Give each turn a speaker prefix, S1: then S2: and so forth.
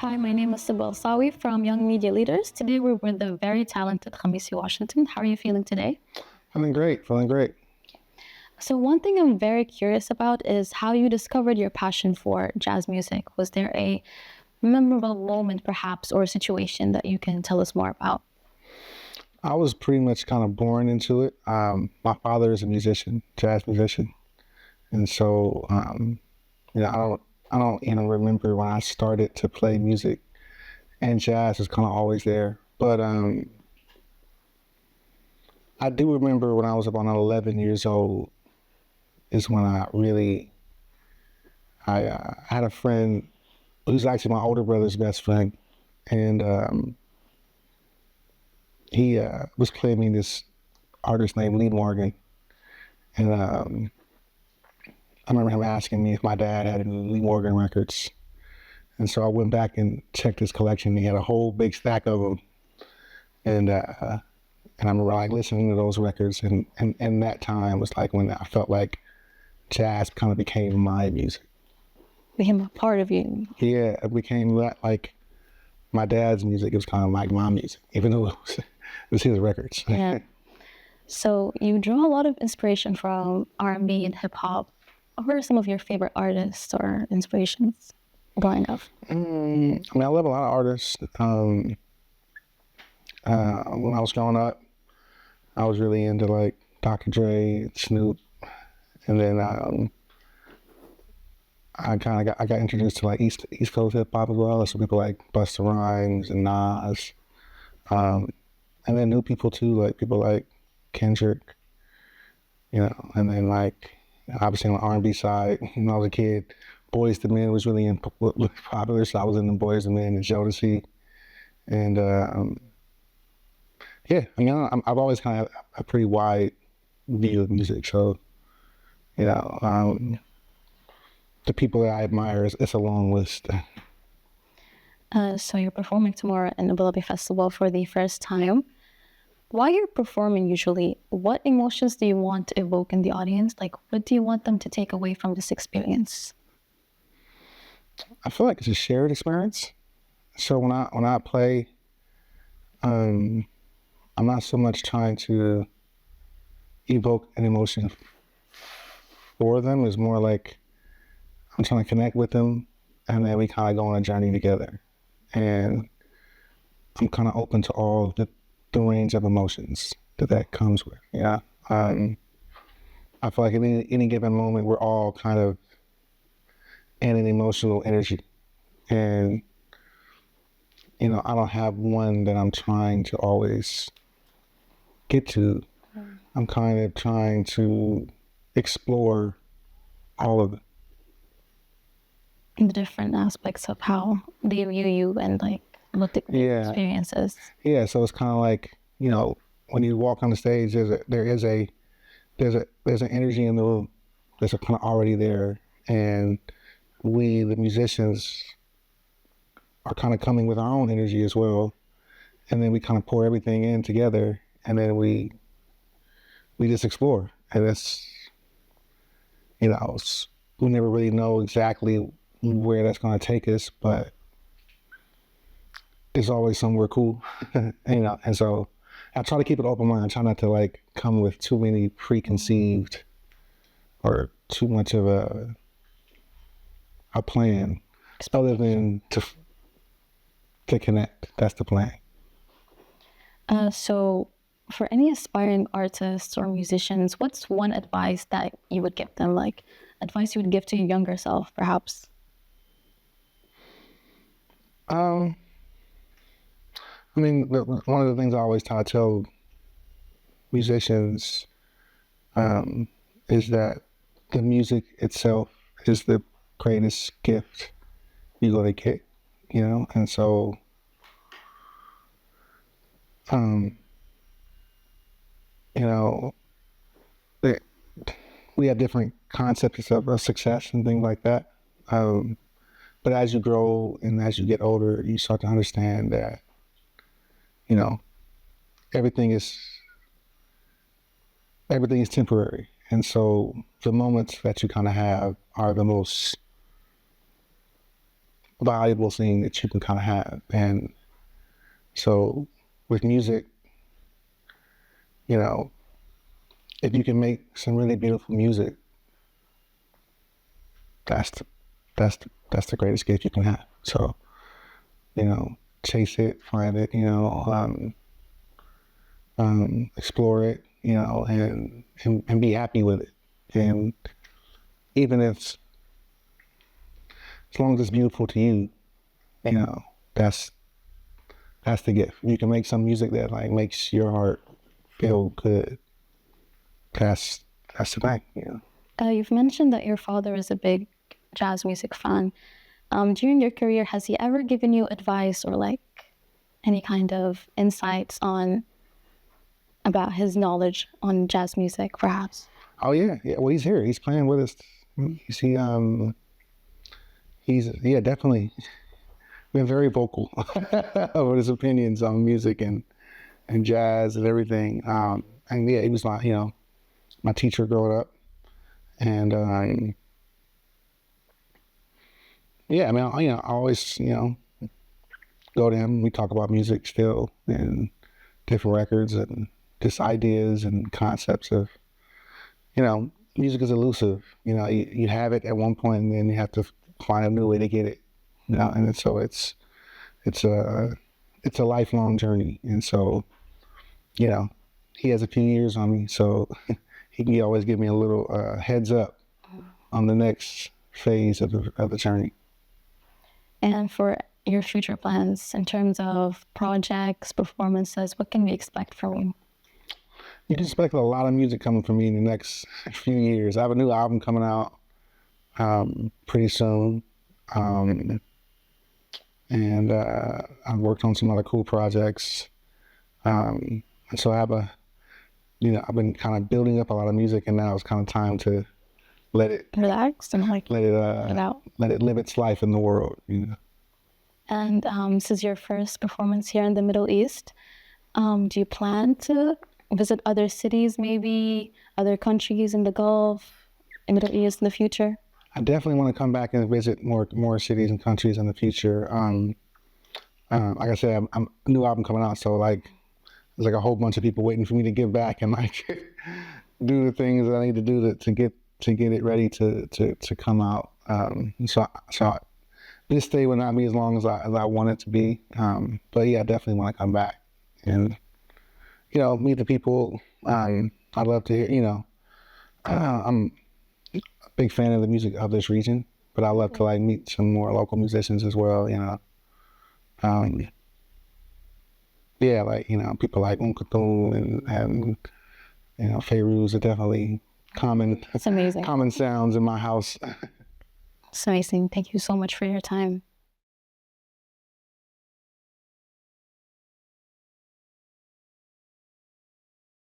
S1: Hi, my name is Siba ElSawi from Young Media Leaders. Today we're with the very talented Kamasi Washington. How are you feeling today?
S2: Feeling great, feeling great.
S1: So one thing I'm very curious about is how you discovered your passion for jazz music. Was there a memorable moment perhaps or a situation that you can tell us more about?
S2: I was pretty much kind of born into it. My father is a musician, jazz musician, and so I don't even remember when I started to play music, and jazz was kind of always there. But I do remember when I was about 11 years old is when I had a friend who's actually my older brother's best friend, and he was playing me this artist named Lee Morgan, and I remember him asking me if my dad had any Lee Morgan records, and so I went back and checked his collection. He had a whole big stack of them, and I remember like listening to those records, and that time was like when I felt like jazz kind of became my music.
S1: Became a part of you.
S2: Yeah, it became like my dad's music. It was kind of like my music, even though it was his records.
S1: Yeah. So you draw a lot of inspiration from R&B and hip hop. What are some of your favorite artists or inspirations growing up?
S2: I mean, I love a lot of artists. When I was growing up, I was really into like Dr. Dre, Snoop, and then I got introduced to like East Coast hip hop as well. So people like Busta Rhymes and Nas, and then new people too, like people like Kendrick, and then like obviously on the R&B side, when I was a kid, Boys to Men was really popular, so I was in the Boys to Men and Jodeci, and yeah, I mean I've always kind of a pretty wide view of music, so the people that I admire it's a long list.
S1: So you're performing tomorrow in the Dhabi Festival for the first time. While you're performing usually, what emotions do you want to evoke in the audience? Like, what do you want them to take away from this experience?
S2: I feel like it's a shared experience. So when I play, I'm not so much trying to evoke an emotion for them. It's more like I'm trying to connect with them, and then we kind of go on a journey together. And I'm kind of open to all the range of emotions that comes with. Yeah. I feel like at any given moment, we're all kind of in an emotional energy. And, I don't have one that I'm trying to always get to. I'm kind of trying to explore all of it.
S1: The different aspects of how they view you and like what the experiences.
S2: Yeah, so it's kind of like, when you walk on the stage, there's an energy in the room that's kind of already there, and we, the musicians, are kind of coming with our own energy as well, and then we kind of pour everything in together, and then we just explore, and it's, we never really know exactly where that's going to take us, but it's always somewhere cool, and so I try to keep it open mind. I try not to like come with too many preconceived or too much of a plan, other than to connect. That's the plan.
S1: So for any aspiring artists or musicians, what's one advice that you would give them? Like advice you would give to your younger self, perhaps?
S2: I mean, one of the things I always try to tell musicians is that the music itself is the greatest gift you're gonna get, and so we have different concepts of success and things like that. But as you grow and as you get older, you start to understand that, everything is temporary. And so the moments that you kind of have are the most valuable thing that you can kind of have. And so with music, you know, if you can make some really beautiful music, that's the greatest gift you can have. So, you know, chase it, find it, you know, explore it, you know, and be happy with it. And even if, as long as it's beautiful to you, you know, that's the gift. You can make some music that like makes your heart feel good. That's the thing, you know.
S1: You've mentioned that your father is a big jazz music fan. During your career, has he ever given you advice or like any kind of insights on about his knowledge on jazz music, perhaps?
S2: Oh yeah. Well, he's here. He's playing with us. You see, he's definitely been very vocal about his opinions on music and jazz and everything. And yeah, he was my teacher growing up, and yeah, I mean, I always go to him. We talk about music still and different records and just ideas and concepts of music is elusive. You have it at one point and then you have to find a new way to get it. And so it's a lifelong journey. And so he has a few years on me, so he can always give me a little heads up on the next phase of the journey.
S1: And for your future plans in terms of projects, performances, what can we expect from you?
S2: You can expect a lot of music coming from me in the next few years. I have a new album coming out pretty soon. And I've worked on some other cool projects. And so I have I've been kind of building up a lot of music, and now it's kind of time to let it
S1: relax and let it out.
S2: Let it live its life in the world.
S1: And this is your first performance here in the Middle East. Do you plan to visit other cities, maybe other countries in the Gulf, in the Middle East in the future?
S2: I definitely want to come back and visit more cities and countries in the future. Like I said, I'm a new album coming out, so like there's like a whole bunch of people waiting for me to get back and like do the things that I need to do to get it ready to come out. So this day will not be as long as I want it to be. But yeah, I definitely want to come back and meet the people. I'd love to hear. I'm a big fan of the music of this region, but I'd love to like meet some more local musicians as well. Yeah, like people like Thune and Fairuz are definitely
S1: It's amazing.
S2: common sounds in my house.
S1: It's amazing. Thank you so much for your time.